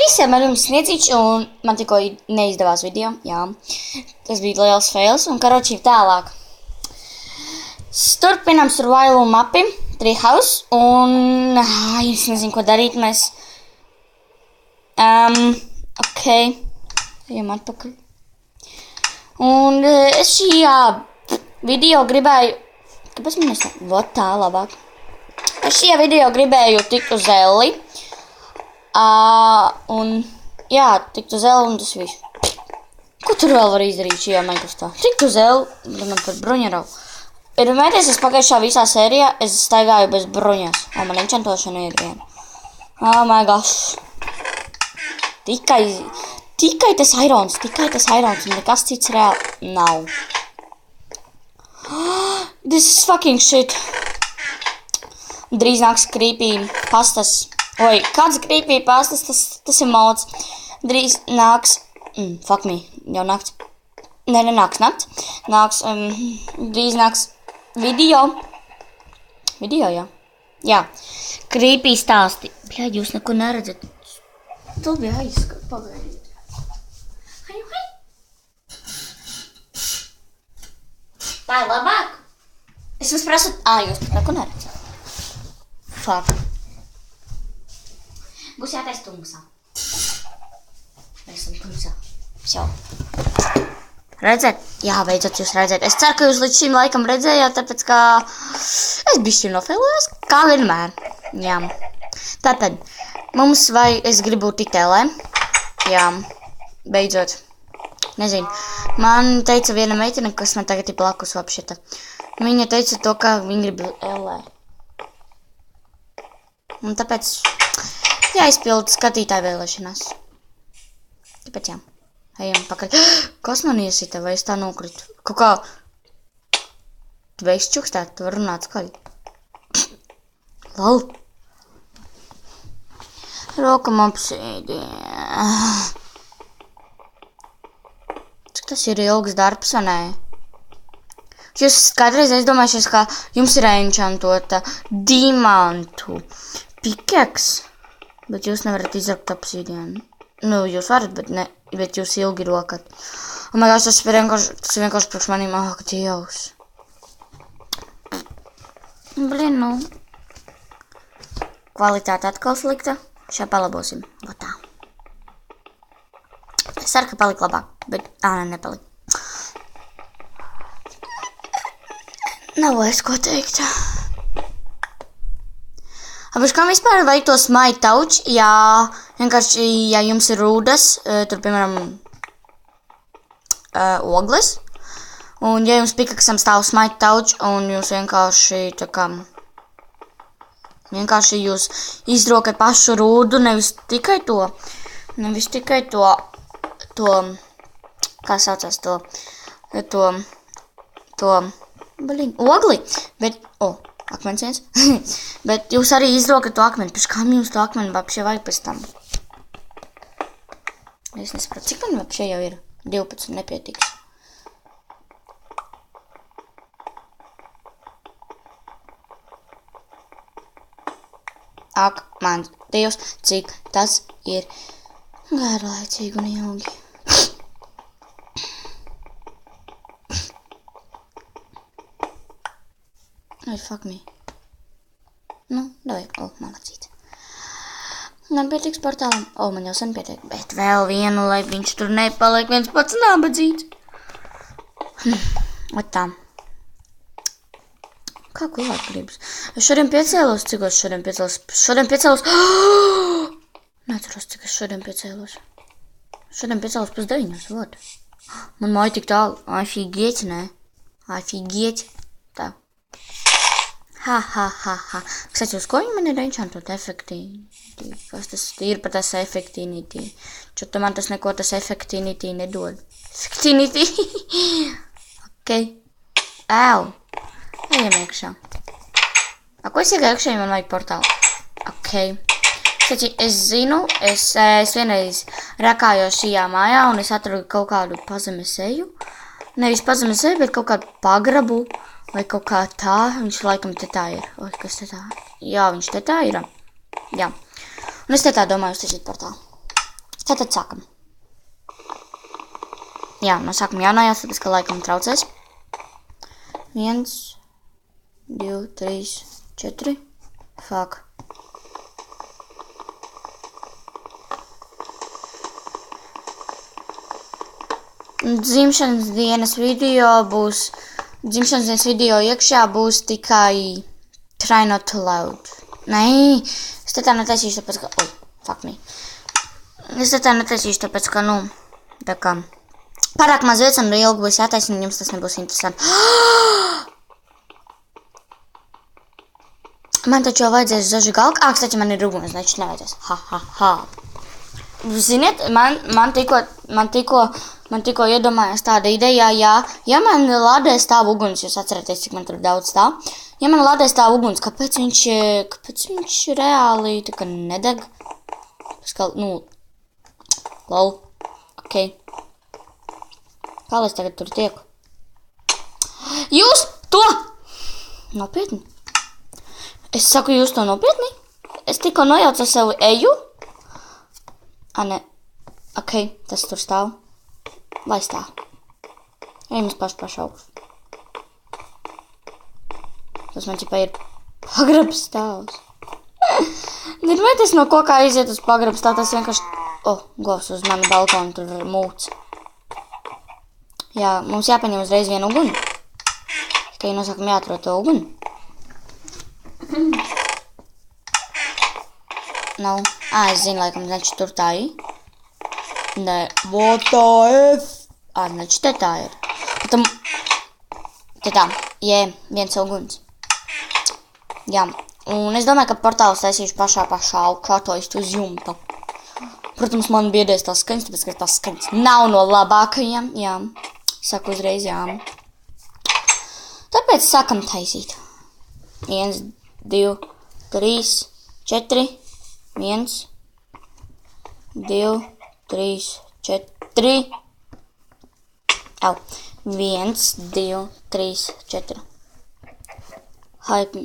Visiem ar jums Sniedzīč, un man tikko neizdevās video, jā. Tas bija liels fails, un karoči tālāk. Turpinām survival mapi, Treehouse, un es nezinu, ko darīt, mēs... ok, ejam atpakaļ. Un es šajā video gribēju... Kāpēc man nesā? Vot tā, labāk. Es šajā video gribēju tikt uz Elli. Un, jā, tikt uz Elli un tas viss. Ko tur vēl var izdarīt šajā Minecraftā? Tikt uz Elli, man par bruņarau. Pirmēties, es pagājušā visā sērijā, es staigāju bez bruņas. Un man enchantošana ir viena. Oh my gosh. Tikai tas irons, un nekas cits reāli nav. This is fucking shit. Drīz nāks creepy pastas. Oi, kāds creepy pastas, tas ir mods. Drīz nāks, fuck me, jau nakts. Nenāks nakts. Drīz nāks video. Video, jā. Jā, creepy stāsti. Bļā, jūs neko neredzat. Tu bija aizskat, pagaidiet. Hai. Tā ir labāk. Es jums prasu, jūs pat neko neredzat. Fuck. Būs jātais tumsā. Esam tumsā. Jau. Redzēt? Jā, beidzot jūs redzēt. Es ceru, ka jūs līdz šim laikam redzējāt, tāpēc, ka es bišķi nofailējos, kā vienmēr. Jā. Tātad, mums vai es gribu tikt Ellē? Jā, beidzot. Nezinu. Man teica viena meitene, kas man tagad ir blakus vapšita. Viņa teica to, ka viņa grib Ellē. Un tāpēc... jāizpild skatītāju vēlēšanās. Tāpēc jā. Ejam pakaļ. Kas man iesita, vai es tā nokritu? Kaut kā... Tu beigsi čukstēt, tu var runāt skaļi. Lol. Rokam apsēdī. Cik tas ir ilgs darbs, vai nē? Jūs kādreiz aizdomājušies, ka jums ir enchantota diamantu pikeks. Bet jūs nevarat izrakt obsidianu. Nu, jūs varat, bet jūs ilgi rokat. Oh my gosh, tas ir vienkārši priekš manīm. Ak, Dievs. Blin, nu. Kvalitāte atkal slikta. Šā palabosim. Vat tā. Es ceru, ka palika labāk, bet... nepalika. Nav vairs ko teikt. Apēc kā vispār vajag to smite touch, ja vienkārši, ja jums ir rūdas, tur, piemēram, ogles, un ja jums pikaksam stāv smite touch, un jūs vienkārši, tā kā, vienkārši jūs izrokat pašu rūdu, nevis tikai to, kā saucās ogli, bet, akmens viens. Bet jūs arī izrokat to akmeni. Pēc kam jums to akmeni vapšie vajag pēc tam? Es nesapratu, cik man vapšie jau ir? 12 nepietiks. Ak, mans Dievs, cik tas ir garlaicīgi un ilgi. Ai, fuck me. Nu, davai, malacīt. Man pietiks portālam. Man jau sen pietiek. Bet vēl vienu, lai viņš tur nepaliek viens pats nabadzīts. Ot tā. Kā kulāt gribas? Es šodien piecēlos. Cik es šodien piecēlos? Neceros, cik es šodien piecēlos. Šodien piecēlos pēc 9, vot. Man māja tik tālu. Aifīgiet, nē. Aifīgiet. Tā. Ha. Kstати, uz ko viņi man ir enchantot efektīnitī? Kas tas ir par tas efektīnitī? Čuta man tas neko tas efektīnitī nedod. Efektīnitī? Ok. Ēu. Ejam iekšā. Ko es iegāju iekšā, ja man vajag portālu? Ok. Kstati, es zinu, es vienreiz rakājos šajā mājā un es atradu kaut kādu pazemes eju. Nevis pazemes eju, bet kaut kādu pagrabu. Vai kaut kā tā, viņš laikam te tā ir. Oi, kas te tā? Jā, viņš te tā ir. Jā. Un es te tā domāju, uztaisīt portālu. Tātad sākam. Jā, no sākuma jānājās, tāpēc, ka laikam traucēs. 1, 2, 3, 4. Fuck. Dzimšanas dienas video iekšā būs tikai try not to loud. Nē, es te tā netaisīšu, tāpēc, ka... fuck me. Es te tā netaisīšu, tāpēc, ka, tā kā... Pārāk maz vietas un ilgi būs jātaisina, jums tas nebūs interesanti. Man taču jau vajadzēs zažgalku. Kstaķi, man ir uguns, taču nevajadzēs. Ha. Ziniet, man tikko iedomājās tāda ideja, ja man lādē stāv uguns, jūs atceraties, cik man tur daudz stāv. Ja man lādē stāv uguns, kāpēc viņš reāli tā kā nedeg? Lol, ok. Kā lai es tagad tur tieku? Jūs to! Nopietni? Es saku, jūs to nopietni? Es tikko nojaucu sev eju? Ne. Ok, tas tur stāv. Lai stāv. Ejam uz pašu augstu. Tas man ķipā ir pagrabs stāvs. Gribēties no kokā iziet uz pagrabs stāv, tas vienkārši... govs uz manu balkonu, tur ir mūts. Jā, mums jāpaņem uzreiz vienu uguni. Tikai nosakam jāatrod to uguni. Nav. Es zinu, laikam, neču tur tā ir. Nē, what the F? Neču te tā ir. Te tā, viens uguns. Jā, un es domāju, ka portālus taisīšu pašā augšā, to uz jumta. Protams, man biedēs tās skaņas, tāpēc, ka tās skaņas nav no labākajiem, jā. Saku uzreiz, jā. Tāpēc sākam taisīt. 1, 2, 3, 4... 1, 2, 3, 4. 1, 2, 3, 4. Hype.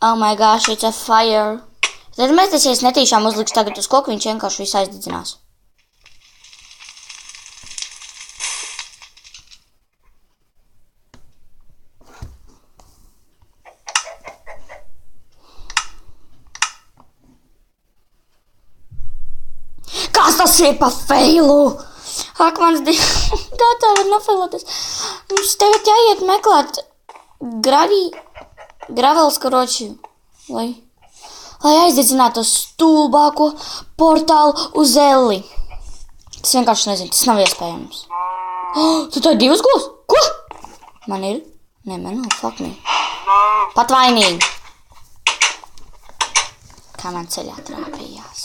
Oh my gosh, it's a fire. Tad mēs tas, ja es netīšām uzlikšu tagad uz koku, viņš vienkārši visu aizdedzinās. Kas tas ir pa feilu? Ak, mans datā var nofeiloties. Mums tagad jāiet meklēt gravels, karoči, lai aizdedzinātu stulbāko portālu uz Elli. Tas vienkārši nezinu, tas nav iespējams. Tu tā ir 2 gūs? Ko? Man ir? Nē, man nav, fuck me. Pat vainīgi. Kā man ceļā trāpījās.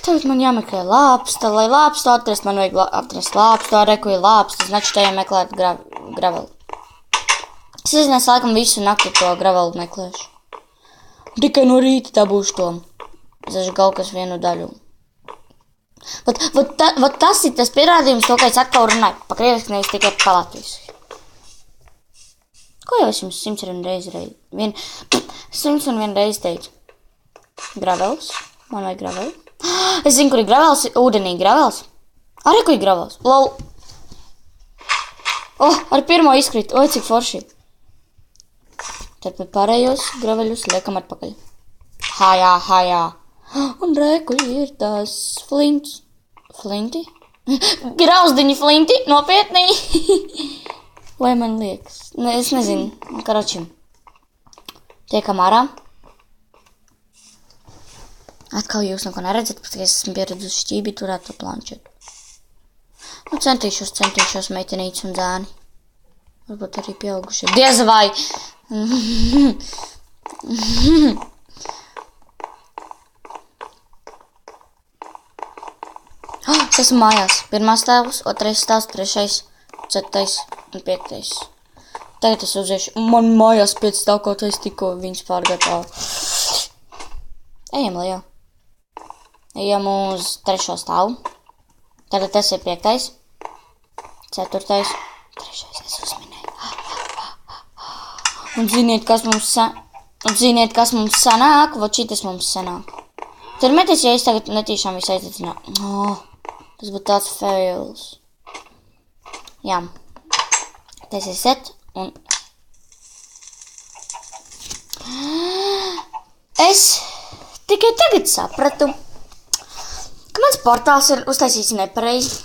Tagad man jāmeklē lāpsta, lai lāpstu atrast, man vajag atrast lāpstu, reku ir lāpsta, znači tajā meklēt gravelu. Es nezinu, es laikam visu nakti to gravelu meklēšu. Tikai no rīta dabūšu to zažgalkas vienu daļu. Vat tas ir tas pierādījums to, ka es atkal runāju pa krieviski, nevis tikai pa latviski. Ko jau es jums 101 reizi teicu? Gravels, man vajag gravelu. Es zinu, kur ir gravels, ūdenī gravels. Arī, kur ir gravels. Lol. Ar pirmo izkrīt. Cik forši. Tad pat pārējos graveļus liekam atpakaļ. Hajā. Un reku ir tās flints. Flinti? Grauzdiņi flinti, nopietni. Vai man liekas? Es nezinu. Karoči. Tiekam ārā. Atkal jūs neko neredzat, pēc, ka es esmu pieredzusi šķībī turēt to planšetu. Centīšos meitenītes un zēni. Varbūt arī pieaugušie. Diez vai! Es esmu mājās. 1. stāvs, 2. stāvs, 3., 4. un 5. Tagad es uziešu. Man mājās 5 stāv, kaut es tikko viņas pārgatā. Ejam lejā. Ejam uz 3. stāvu. Tagad tas ir 5. 4. 3. es uzminēju. Un ziniet, kas mums sanāk? Vot šitas mums sanāk. Tad meties, ja es tagad netīšām visu aizdedzinātu. Tas būtu tāds fails. Jā. Tas ir set un... Es tikai tagad sapratu, ka mans portāls ir uztaisīts nepareizi.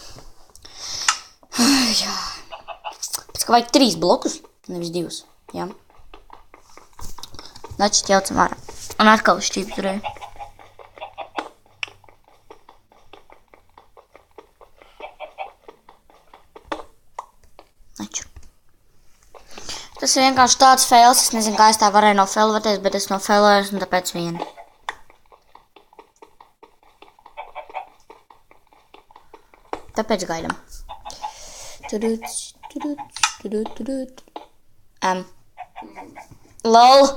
Jā. Pēc ka vajag 3 blokus, nevis 2. Jā. Dačit jaucam ārā. Un atkal šķīp turēju. Naču. Tas ir vienkārši tāds fails, es nezinu, kā es tā varēju nofailvēties, bet es nofailējos un tāpēc vien. Tāpēc gaidam. LOL!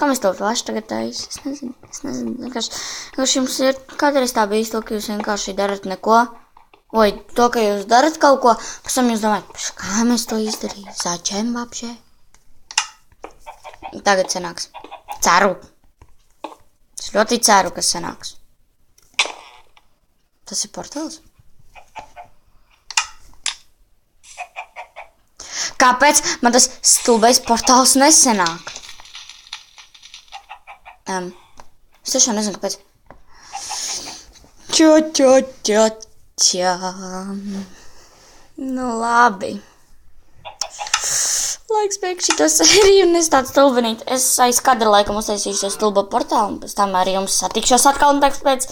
Kā mēs to flash tagad taisa? Es nezinu. Vienkārši jums ir kādreiz tā bijis to, ka jūs vienkārši darat neko. Vai to, ka jūs darat kaut ko, pēc tam jūs domājat, kā mēs to izdarījām? Zāčēm vapšē? Tagad sanāks. Ceru. Es ļoti ceru, ka sanāks. Tas ir portāls. Kāpēc man tas stulbais portāls nesanāk? Es tiešām nezinu, kāpēc. Nu labi. Laiks beigt šito sēriju un es tāds stulbenīt. Es aiz kadra laikam uztaisīšu stulbo portālu un pēc tam arī jums satikšos atkal un pēc